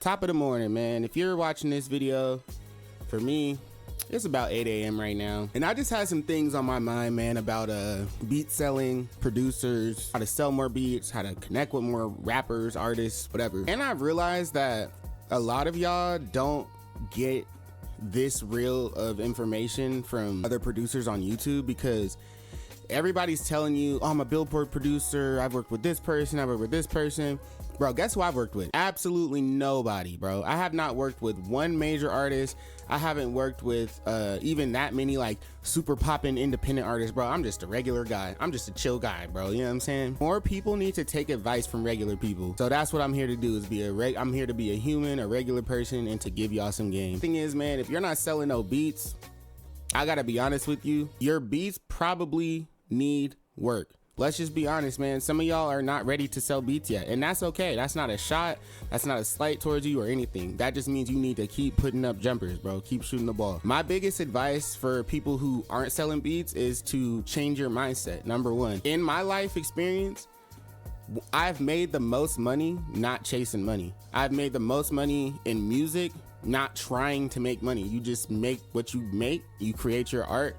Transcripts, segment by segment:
Top of the morning, man. If you're watching this video, for me, it's about 8 a.m. right now. And I just had some things on my mind, man, about beat selling, producers, how to sell more beats, how to connect with more rappers, artists, whatever. And I've realized that a lot of y'all don't get this real of information from other producers on YouTube, because everybody's telling you, oh, I'm a Billboard producer, I've worked with this person, I've worked with this person. Bro, guess who I've worked with? Absolutely nobody, bro. I have not worked with one major artist. I haven't worked with even that many like super poppin' independent artists, bro. I'm just a regular guy. I'm just a chill guy, bro. You know what I'm saying? More people need to take advice from regular people. So that's what I'm here to do, is I'm here to be a human, a regular person, and to give y'all some game. Thing is, man, if you're not selling no beats, I gotta be honest with you, your beats probably need work. Let's just be honest, man. Some of y'all are not ready to sell beats yet, and that's okay. That's not a shot. That's not a slight towards you or anything. That just means you need to keep putting up jumpers, bro. Keep shooting the ball. My biggest advice for people who aren't selling beats is to change your mindset. Number one, in my life experience, I've made the most money not chasing money. I've made the most money in music not trying to make money. You just make what you make, you create your art,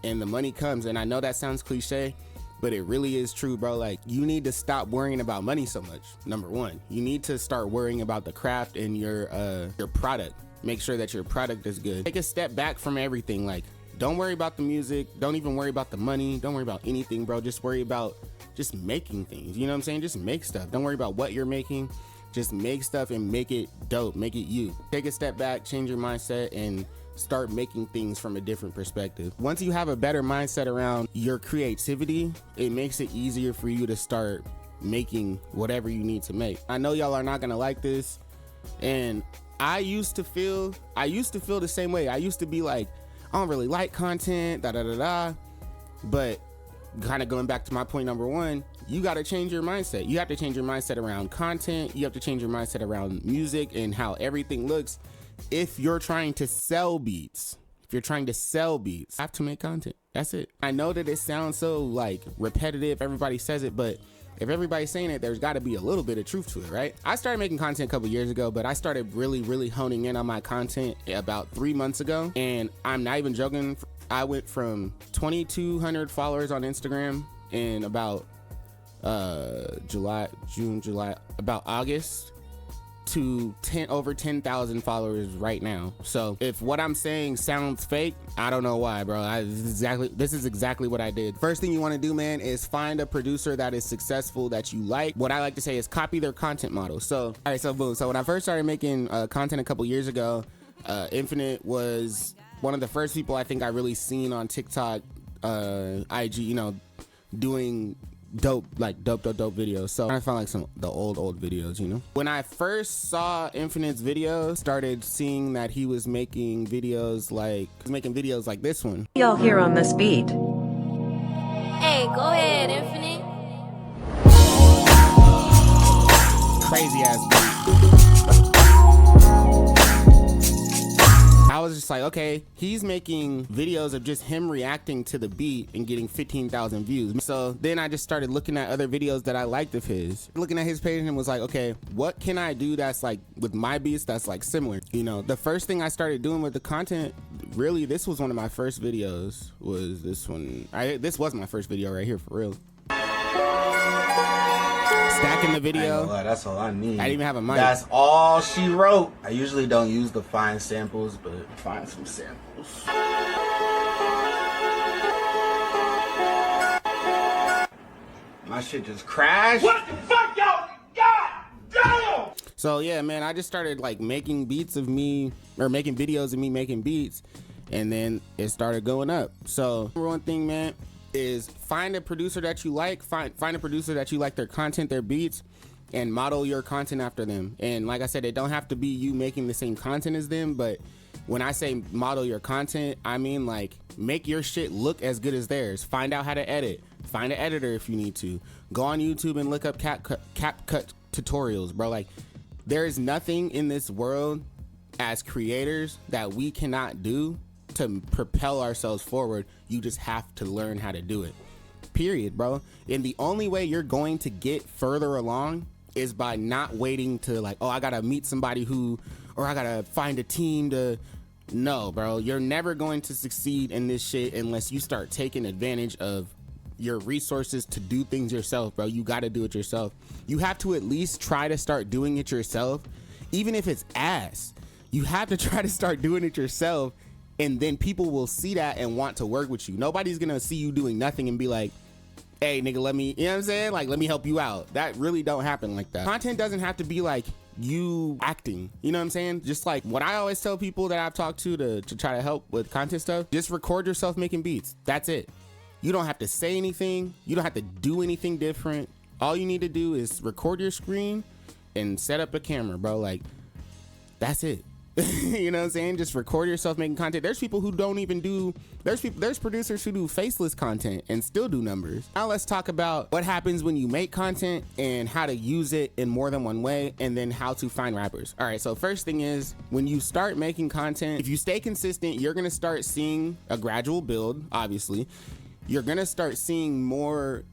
and the money comes. And I know that sounds cliche, but it really is true, bro. Like, you need to stop worrying about money so much. Number one, you need to start worrying about the craft and your product. Make sure that your product is good. Take a step back from everything. Like, don't worry about the music. Don't even worry about the money. Don't worry about anything, bro. Just worry about just making things. You know what I'm saying? Just make stuff. Don't worry about what you're making. Just make stuff and make it dope. Make it you. Take a step back, change your mindset, and start making things from a different perspective. Once you have a better mindset around your creativity, it makes it easier for you to start making whatever you need to make. I know y'all are not gonna like this, and I used to feel the same way. I used to be like, I don't really like content, but kind of going back to my point number one, you got to change your mindset. You have to change your mindset around content. You have to change your mindset around music and how everything looks. If you're trying to sell beats, you have to make content. That's it. I know that it sounds so like repetitive. Everybody says it, but if everybody's saying it, there's got to be a little bit of truth to it, right? I started making content a couple years ago, but I started really honing in on my content about 3 months ago. And I'm not even joking. I went from 2,200 followers on Instagram in about about August to over 10,000 followers right now. So if what I'm saying sounds fake, I don't know why, bro. This is exactly what I did. First thing you want to do, man, is find a producer that is successful, that you like. What I like to say is copy their content model. So, all right, so boom. So when I first started making content a couple years ago, Infinite was one of the first people I think I really seen on TikTok, IG, you know, doing dope videos. So I found like the old videos, you know. When I first saw Infinite's videos, started seeing that he was making videos like this one. Y'all here on this beat. Hey, go ahead, Infinite. Crazy ass beat. I was just like, okay, he's making videos of just him reacting to the beat and getting 15,000 views. So then I just started looking at other videos that I liked of his, looking at his page, and was like, okay, what can I do that's like with my beats that's like similar? You know, the first thing I started doing with the content, really, this was one of my first videos, was this one. This was my first video right here, for real. Stacking the video. That's all I need. I didn't even have a mic. That's all she wrote. I usually don't use the fine samples, but find some samples. My shit just crashed. What the fuck, y'all? God damn! So yeah, man, I just started like making beats of me, or making videos of me making beats, and then it started going up. So number one thing, man, is find a producer that you like, find a producer that you like their content, their beats, and model your content after them. And like I said, it don't have to be you making the same content as them, but when I say model your content, I mean like make your shit look as good as theirs. Find out how to edit. Find an editor if you need to. Go on YouTube and look up CapCut tutorials, bro. Like, there is nothing in this world as creators that we cannot do to propel ourselves forward. You just have to learn how to do it, period, bro. And the only way you're going to get further along is by not waiting to like, oh, I gotta meet somebody who, or I gotta find a team to. No, bro, you're never going to succeed in this shit unless you start taking advantage of your resources to do things yourself, bro. You gotta do it yourself. You have to at least try to start doing it yourself, even if it's ass. You have to try to start doing it yourself, and then people will see that and want to work with you. Nobody's gonna see you doing nothing and be like, hey nigga, let me, you know what I'm saying? Like, let me help you out. That really don't happen like that. Content doesn't have to be like you acting, you know what I'm saying? Just like what I always tell people that I've talked to try to help with content stuff, just record yourself making beats. That's it. You don't have to say anything. You don't have to do anything different. All you need to do is record your screen and set up a camera, bro. Like, that's it. You know what I'm saying? Just record yourself making content. There's people who don't even do, there's producers who do faceless content and still do numbers. Now let's talk about what happens when you make content and how to use it in more than one way, and then how to find rappers. All right, so first thing is, when you start making content, if you stay consistent, you're gonna start seeing a gradual build, obviously. You're gonna start seeing more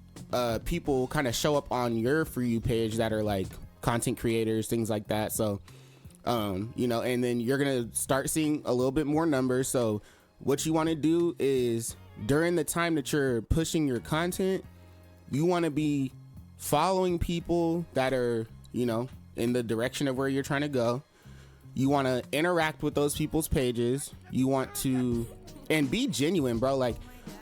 people kind of show up on your For You page that are like content creators, things like that. So you know, and then you're gonna start seeing a little bit more numbers. So what you want to do is, during the time that you're pushing your content, you want to be following people that are, you know, in the direction of where you're trying to go. You want to interact with those people's pages. You want to, and be genuine, bro. Like,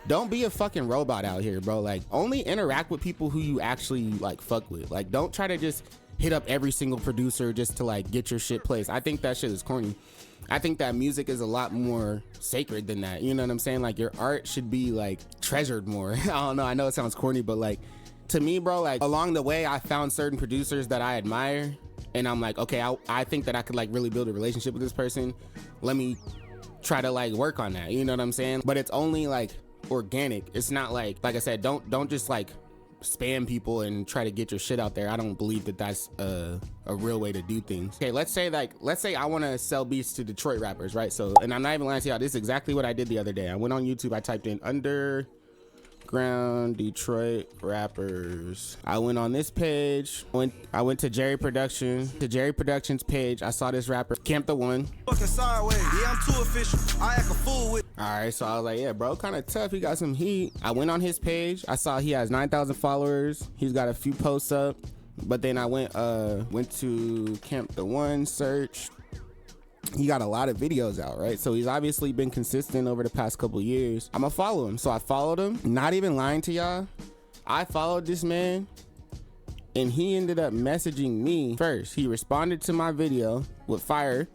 don't be a fucking robot out here, bro. Like, only interact with people who you actually like fuck with. Like, don't try to just hit up every single producer just to like get your shit placed. I think that shit is corny. I think that music is a lot more sacred than that. You know what I'm saying? Like, your art should be like treasured more. I don't know. I know it sounds corny, but like, to me, bro, like, along the way, I found certain producers that I admire, and I'm like, okay, I think that I could like really build a relationship with this person. Let me try to like work on that. You know what I'm saying? But it's only like organic. It's not like I said, don't just like spam people and try to get your shit out there. I don't believe that that's a real way to do things. Okay, let's say I want to sell beats to Detroit rappers, right? So, and I'm not even lying to y'all, this is exactly what I did the other day. I went on YouTube, I typed in underground Detroit rappers. I went on this page, I went to Jerry Productions page. I saw this rapper, Camp the One. Fucking sideways. Yeah, I'm too official. I act a fool with. All right, so I was like, yeah, bro, kind of tough. He got some heat. I went on his page. I saw he has 9,000 followers. He's got a few posts up. But then I went to Camp the One, search. He got a lot of videos out, right? So he's obviously been consistent over the past couple years. I'm gonna follow him. So I followed him. Not even lying to y'all, I followed this man, and he ended up messaging me first. He responded to my video with fire.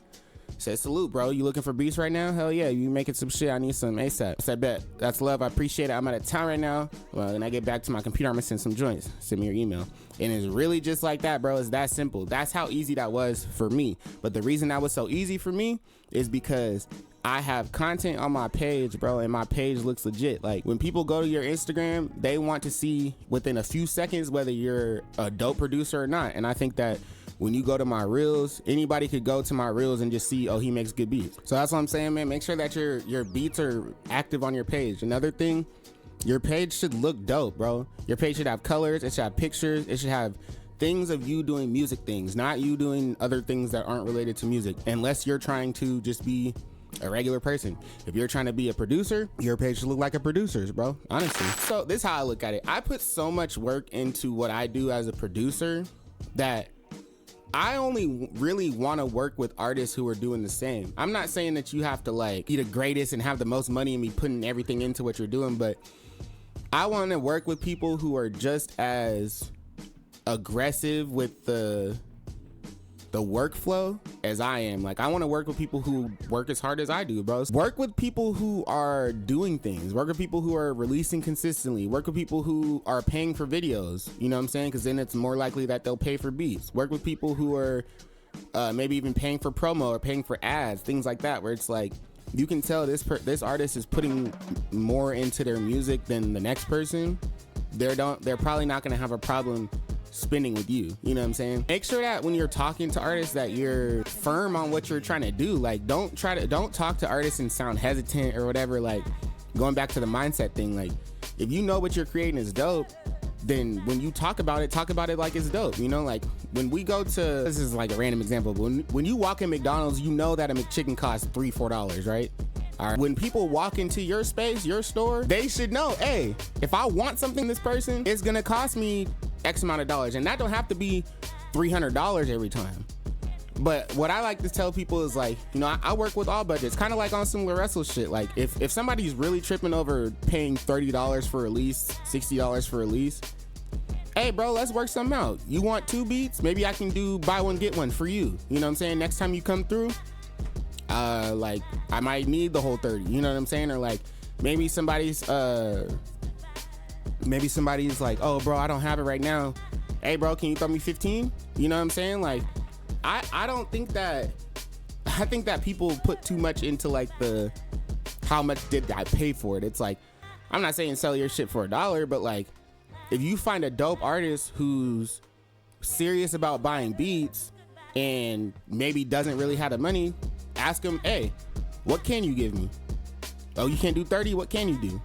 Said, salute, bro. You looking for beats right now? Hell yeah. You making some shit? I need some ASAP. I said, bet. That's love. I appreciate it. I'm out of town right now. Well, when I get back to my computer, I'm gonna send some joints. Send me your email. And it's really just like that, bro. It's that simple. That's how easy that was for me. But the reason that was so easy for me is because I have content on my page, bro, and my page looks legit. Like, when people go to your Instagram, they want to see within a few seconds whether you're a dope producer or not. And I think that when you go to my reels, anybody could go to my reels and just see, oh, he makes good beats. So that's what I'm saying, man. Make sure that your beats are active on your page. Another thing, your page should look dope, bro. Your page should have colors. It should have pictures. It should have things of you doing music things, not you doing other things that aren't related to music, unless you're trying to just be a regular person. If you're trying to be a producer, your page should look like a producer's, bro, honestly. So this is how I look at it. I put so much work into what I do as a producer that I only really want to work with artists who are doing the same. I'm not saying that you have to like be the greatest and have the most money and be putting everything into what you're doing, but I want to work with people who are just as aggressive with the workflow as I am. Like, I want to work with people who work as hard as I do, bro. Work with people who are doing things. Work with people who are releasing consistently. Work with people who are paying for videos. You know what I'm saying? Because then it's more likely that they'll pay for beats. Work with people who are maybe even paying for promo or paying for ads, things like that, where it's like, you can tell this artist is putting more into their music than the next person. They're probably not going to have a problem spending with you. You know what I'm saying? Make sure that when you're talking to artists that you're firm on what you're trying to do. Like, don't talk to artists and sound hesitant or whatever. Like, going back to the mindset thing, like, if you know what you're creating is dope, then when you talk about it like it's dope. You know, like when we go to, this is like a random example, but when you walk in McDonald's, you know that a McChicken costs $3-4, right? All right. When people walk into your space, your store, they should know, hey, if I want something from this person, it's gonna cost me X amount of dollars. And that don't have to be $300 every time. But what I like to tell people is like, you know, I work with all budgets, kind of like on some Laresso shit. Like if somebody's really tripping over paying $30 for a lease, $60 for a lease, hey bro, let's work something out. You want 2 beats? Maybe I can do buy one, get one for you. You know what I'm saying? Next time you come through, like I might need the whole 30, you know what I'm saying? Or like maybe somebody's like, oh bro, I don't have it right now. Hey bro, can you throw me 15? You know what I'm saying? Like, I don't think that, I think that people put too much into like the, how much did I pay for it? It's like, I'm not saying sell your shit for $1, but like, if you find a dope artist who's serious about buying beats and maybe doesn't really have the money, ask them, hey, what can you give me? Oh, you can't do 30, what can you do?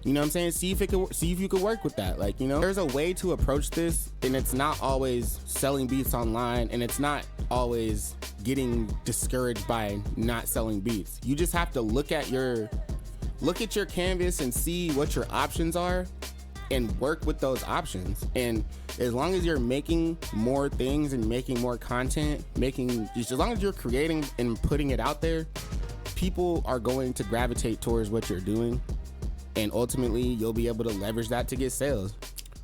You know what I'm saying? See if you could work with that. Like, you know, there's a way to approach this, and it's not always selling beats online, and it's not always getting discouraged by not selling beats. You just have to look at your canvas and see what your options are and work with those options. And as long as you're making more things and making more content, as long as you're creating and putting it out there, people are going to gravitate towards what you're doing. And ultimately, you'll be able to leverage that to get sales.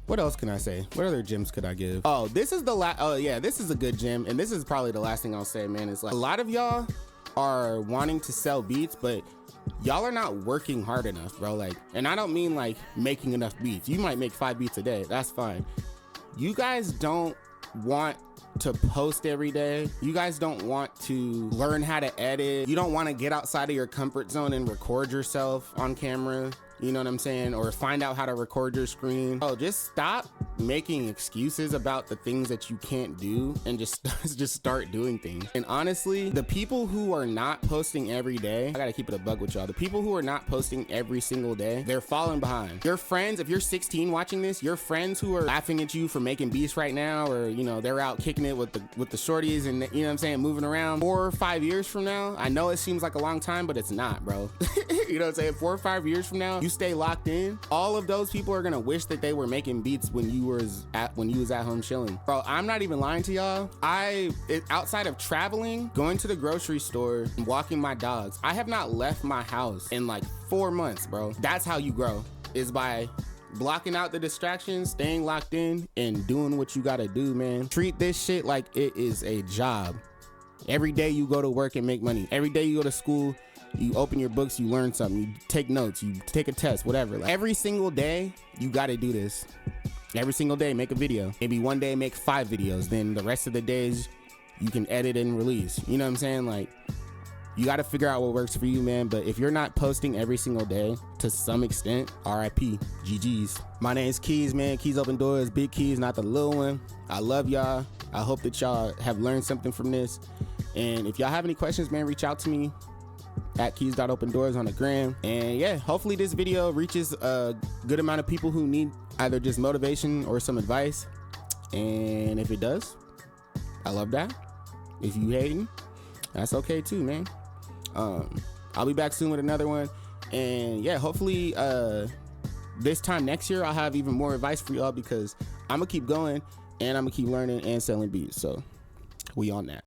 What else can I say? What other gems could I give? Oh, this is this is a good gem. And this is probably the last thing I'll say, man. It's like, a lot of y'all are wanting to sell beats, but y'all are not working hard enough, bro. Like, and I don't mean like making enough beats. You might make 5 beats a day. That's fine. You guys don't want to post every day. You guys don't want to learn how to edit. You don't want to get outside of your comfort zone and record yourself on camera. You know what I'm saying? Or find out how to record your screen. Oh, just stop making excuses about the things that you can't do and just start doing things. And honestly, the people who are not posting every day, I gotta keep it a bug with y'all. The people who are not posting every single day, they're falling behind. Your friends, if you're 16 watching this, your friends who are laughing at you for making beats right now, or you know, they're out kicking it with the shorties and you know what I'm saying, moving around, 4 or 5 years from now, I know it seems like a long time, but it's not, bro. You know what I'm saying? 4 or 5 years from now, you stay locked in, all of those people are gonna wish that they were making beats when you was at home chilling. Bro, I'm not even lying to y'all. Outside of traveling, going to the grocery store, and walking my dogs, I have not left my house in like 4 months, bro. That's how you grow, is by blocking out the distractions, staying locked in, and doing what you gotta do, man. Treat this shit like it is a job. Every day you go to work and make money. Every day you go to school, you open your books, you learn something, you take notes, you take a test, whatever. Like, every single day, you gotta do this. Every single day, make a video. Maybe one day, make 5 videos. Then the rest of the days, you can edit and release. You know what I'm saying? Like, you gotta figure out what works for you, man. But if you're not posting every single day, to some extent, RIP, GG's. My name's Keys, man. Keys Open Doors, big keys, not the little one. I love y'all. I hope that y'all have learned something from this. And if y'all have any questions, man, reach out to me at keys.opendoors on the gram. And yeah, hopefully this video reaches a good amount of people who need either just motivation or some advice. And if it does, I love that. If you hating, that's okay too, man. I'll be back soon with another one. And yeah, hopefully this time next year I'll have even more advice for y'all, because I'm gonna keep going and I'm gonna keep learning and selling beats. So we on that.